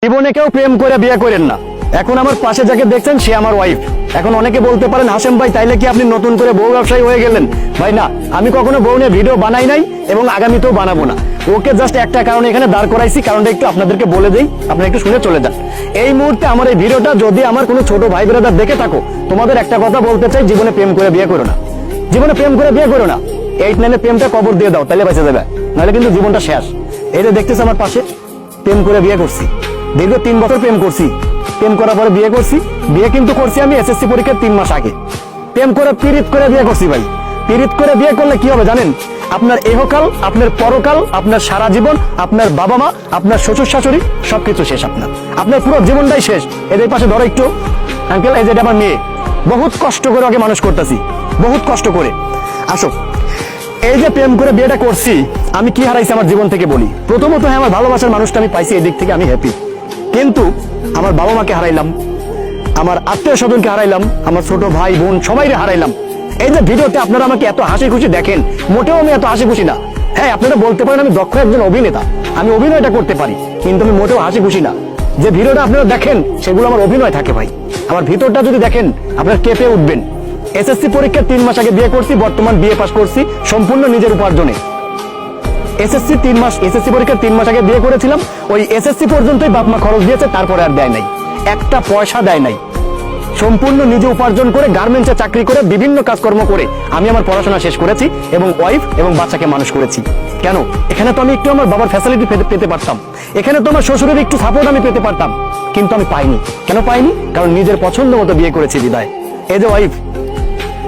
জীবনে কেউ প্রেম করে বিয়ে করেন না। এখন আমার পাশে যাকে দেখছেন সে আমার ওয়াইফ। এখন অনেকে বলতে পারেন হাশেম ভাই তাইলে কি আপনি নতুন করে বউ ব্যবসায়ী হয়ে গেলেন? ভাই না, আমি কখনো বউ নিয়ে ভিডিও বানাই নাই এবং আগামীতেও বানাবো না। ওকে জাস্ট একটা কারণে এখানে দাঁড় করাইছি, কারণটা একটু আপনাদেরকে বলে দেই, আপনারা একটু শুনে চলে যান। এই মুহূর্তে আমার এই ভিডিওটা যদি আমার কোনো ছোট ভাই ব্রাদার দেখে থাকো, তোমাদের একটা কথা বলতে চাই, জীবনে প্রেম করে বিয়ে করো না। জীবনে প্রেম করে বিয়ে করো না। 8-9 প্রেমটা কবর দিয়ে দাও, তাহলে বেঁচে যাবে, নাহলে কিন্তু জীবনটা শেষ। এই যে দেখতেছ আমার পাশে, প্রেম করে বিয়ে করছি, দীর্ঘ 3 বছর প্রেম করছি। প্রেম করার পরে বিয়ে করছি। বিয়ে কিন্তু করছি আমি এসএসসি পরীক্ষার 3 মাস আগে। প্রেম করে পীড়িত করে বিয়ে করছি ভাই। পীড়িত করে বিয়ে করলে কি হবে জানেন? আপনার এহকাল, আপনার পরকাল, আপনার সারা জীবন, আপনার বাবা মা, আপনার শ্বশুর শাশুড়ি সবকিছু শেষ। আপনার পুরো জীবনটাই শেষ। এদের পাশে ধরো একটু আঙ্কেল, এই যেটা আমার মেয়ে, বহুত কষ্ট করে ওকে মানুষ করতেছি, বহুত কষ্ট করে। আসো, এই যে প্রেম করে বিয়েটা করছি, আমি কি হারাইছি আমার জীবন থেকে বলি। প্রথমত হ্যাঁ, আমার ভালোবাসার মানুষটা আমি পাইছি, এই দিক থেকে আমি হ্যাপি। কিন্তু আমার বাবা মাকে হারাইলাম, আমার আত্মীয় স্বজনকে হারাইলাম, আমার ছোট ভাই বোন সবাইকে হারাইলাম। এই যে ভিডিওতে আপনারা আমাকে এত হাসি খুশি দেখেন, মোটেও আমি এত হাসি খুশি না। হ্যাঁ, আপনারা বলতে পারেন আমি দক্ষ একজন অভিনেতা, আমি অভিনয়টা করতে পারি, কিন্তু আমি মোটেও হাসি খুশি না। যে ভিডিওটা আপনারা দেখেন সেগুলো আমার অভিনয় থাকে ভাই। আমার ভিতরটা যদি দেখেন আপনারা কেঁপে উঠবেন। এসএসসি পরীক্ষার 3 মাস আগে বিয়ে করছি, বর্তমান বিয়ে পাস করছি সম্পূর্ণ নিজের উপার্জনে। এসএসসি পরীক্ষার 3 মাস আগে বিয়ে করেছিলাম। ওই এসএসসি পর্যন্তই বাপ মা খরচ দিয়েছে, তারপরে আর দেয় নাই, একটা পয়সা দেয় নাই। সম্পূর্ণ নিজে উপার্জন করে, গার্মেন্টসে চাকরি করে, বিভিন্ন কাজকর্ম করে আমি আমার পড়াশোনা শেষ করেছি এবং ওয়াইফ এবং বাচ্চাকে মানুষ করেছি। কেন? এখানে তো আমি একটু আমার বাবার ফ্যাসিলিটি পেতে পারতাম, এখানে তো আমার শ্বশুরের একটু সাপোর্ট আমি পেতে পারতাম, কিন্তু আমি পাইনি। কেন পাইনি? কারণ নিজের পছন্দ মতো বিয়ে করেছি বিদায়। এই যে ওয়াইফ,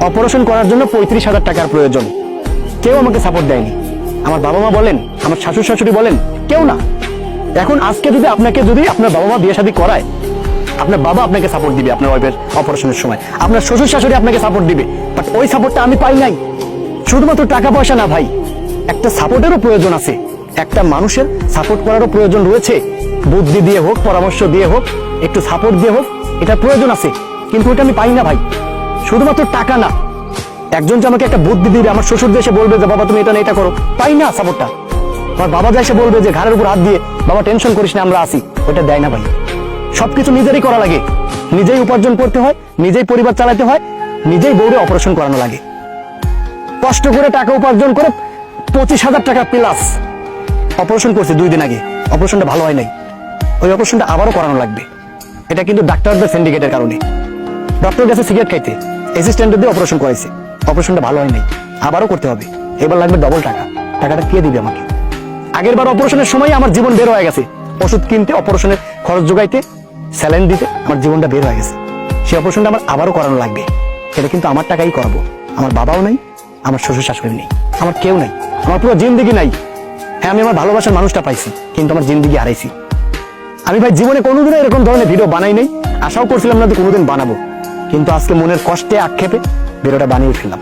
অপারেশন করার জন্য 35,000 টাকার প্রয়োজন, কেউ আমাকে সাপোর্ট দেয়নি। আমার বাবা মা বলেন, আমার শাশুড় শাশুড়ি বলেন, কেউ না। এখন আজকে যদি আপনার বাবা মা বিয়ে শাদী করায়, আপনার বাবা আপনাকে সাপোর্ট দিবে আপনার ওয়াইফের অপারেশনের সময়, আপনার শ্বশুর শাশুড়ি আপনাকে সাপোর্ট দিবে, বাট ওই সাপোর্টটা আমি পাই নাই। শুধুমাত্র টাকা পয়সা না ভাই, একটা সাপোর্টেরও প্রয়োজন আছে, একটা মানুষের সাপোর্ট করারও প্রয়োজন রয়েছে। বুদ্ধি দিয়ে হোক, পরামর্শ দিয়ে হোক, একটু সাপোর্ট দিয়ে হোক, এটা প্রয়োজন আছে, কিন্তু ওটা আমি পাই না ভাই। শুধুমাত্র টাকা না, একজন যে আমাকে একটা বুদ্ধি দিবে, আমার শ্বশুর যে এসে বলবে যে বাবা তুমি এটা না এটা করো, পাই না সাপোর্টটা। আমার বাবা যা এসে বলবে যে ঘাড়ের উপর হাত দিয়ে বাবা টেনশন করিস না আমরা আসি, ওটা দেয় না ভাই। সবকিছু নিজেরই করা লাগে, নিজেই উপার্জন করতে হয়, নিজেই পরিবার চালাতে হয়, নিজেই বউরে অপারেশন করানো লাগে। কষ্ট করে টাকা উপার্জন করে 25,000 টাকা প্লাস অপারেশন করছে 2 দিন আগে। অপারেশনটা ভালো হয় নাই, ওই অপারেশনটা আবারও করানো লাগবে। এটা কিন্তু ডাক্তারদের সিন্ডিকেটের কারণে। ডক্টর গেছে সিগারেট খাইতে, অ্যাসিস্ট্যান্ট দিয়ে অপারেশন করাইছে, অপারেশনটা ভালো হয় নাই, আবারও করতে হবে। এবার লাগবে ডবল টাকা। টাকাটা কে দিবে আমাকে? আগের বার অপারেশনের সময় আমার জীবন বের হয়ে গেছে, ওষুধ কিনতে, অপারেশনের খরচ জোগাইতে, স্যালাইন দিতে আমার জীবনটা বের হয়ে গেছে। সেই অপারেশনটা আমার আবারও করানো লাগবে। সেটা কিন্তু আমার টাকাই করাবো। আমার বাবাও নাই, আমার শ্বশুর শাশুড়ি নেই, আমার কেউ নাই, আমার পুরো জিন্দিগি নাই। হ্যাঁ, আমি আমার ভালোবাসার মানুষটা পাইছি, কিন্তু আমার জিন্দিগি হারাইছি। আমি ভাই জীবনে কোনোদিনও এরকম ধরনের ভিডিও বানাই নাই, আশাও করছিলাম না যে কোনোদিন বানাবো, কিন্তু আজকে মনের কষ্টে আক্ষেপে ভিডিওটা বানিয়ে ফেললাম।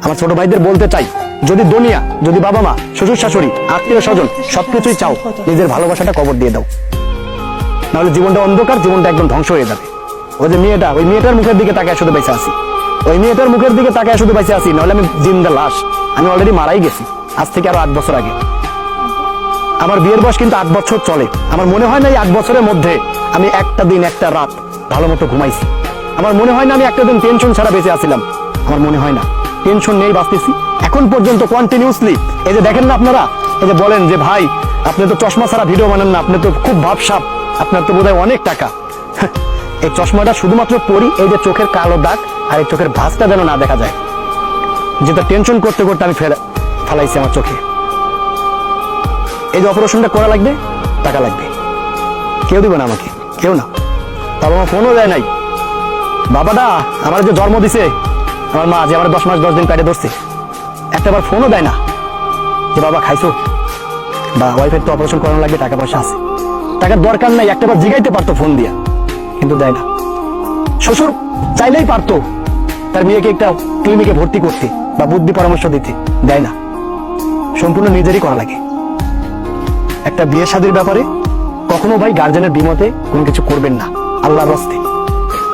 আমার ছোট ভাইদের বলতে চাই, যদি দুনিয়া, যদি বাবা মা, শ্বশুর শাশুড়ি, আত্মীয় স্বজন সবকিছুই চাও, নিজের ভালোবাসাটা কবর দিয়ে দাও, নাহলে জীবনটা অন্ধকার, জীবনটা একদম ধ্বংস হয়ে যাবে। ওই যে মেয়েটা, ওই মেয়েটার মুখের দিকে তাকায় শুধু বেঁচে আসি, ওই মেয়েটার মুখের দিকে তাকায় শুধু বেঁচে আসি, নাহলে আমি জিন্দা লাশ। আমি অলরেডি মারাই গেছি আজ থেকে আরো 8 বছর আগে। আমার বিয়ের বয়স কিন্তু 8 বছর চলে। আমার মনে হয় না এই 8 বছরের মধ্যে আমি একটা দিন, একটা রাত ভালো মতো ঘুমাইছি। আমার মনে হয় না আমি একটা দিন টেনশন ছাড়া বেঁচে আসছিলাম। আমার মনে হয় না, টেনশন নেই, বাঁচতেছি এখন পর্যন্ত কন্টিনিউসলি। এই যে দেখেন না আপনারা, এই যে বলেন যে ভাই আপনি তো চশমা ছাড়া ভিডিও বানান না, আপনি তো খুব ভাবসাব, আপনার তো বোধহয় অনেক টাকা। এই চশমাটা শুধুমাত্র পরি এই যে চোখের কালো দাগ আর এই চোখের ভাঁজটা যেন না দেখা যায়, যেটা টেনশন করতে করতে আমি ফেলাইছি আমার চোখে। এই যে অপারেশনটা করা লাগবে, টাকা লাগবে, কেউ দিবে না আমাকে, কেউ না। বাবা মা ফোনও দেয় নাই। বাবাটা আমার যে জন্ম দিছে, আমার মা যে আমার 10 মাস 10 দিন পেটে ধরছে, একটাবার ফোনও দেয় না যে বাবা খাইছো, বা ওয়াইফের তো অপারেশন করানো লাগবে, টাকা পয়সা আছে, টাকার দরকার নাই, একটাবার জিগাইতে পারতো ফোন দিয়া, কিন্তু দেয় না। শ্বশুর চাইলেই পারতো তার মেয়েকে একটা ক্লিনিকে ভর্তি করতে বা বুদ্ধি পরামর্শ দিতে, দেয় না। সম্পূর্ণ নিজেরই করা লাগে। একটা বিয়ে শাদীর ব্যাপারে কখনো ভাই গার্জেনের বিমতে কোনো কিছু করবেন না, আল্লাহর রাস্তে।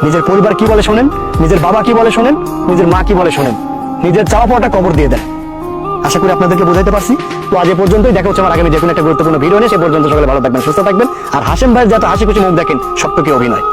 নিজের পরিবার কি বলে শোনেন, নিজের বাবা কি বলে শোনেন, নিজের মা কি বলে শোনেন, নিজের চাওয়া পাওয়াটা কবর দিয়ে দেন। আশা করি আপনাদেরকে বোঝাতে পারছি। তো আজ এ পর্যন্তই, দেখা হচ্ছে আমার আগামী যে কোনো একটা গুরুত্বপূর্ণ ভিডিও নিয়ে। সে পর্যন্ত সকালে ভালো থাকবেন, সুস্থ থাকবেন। আর হাসেম ভাইয়ের যাতে হাসি খুশি মুখ দেখেন, শক্ত কি অভিনয়।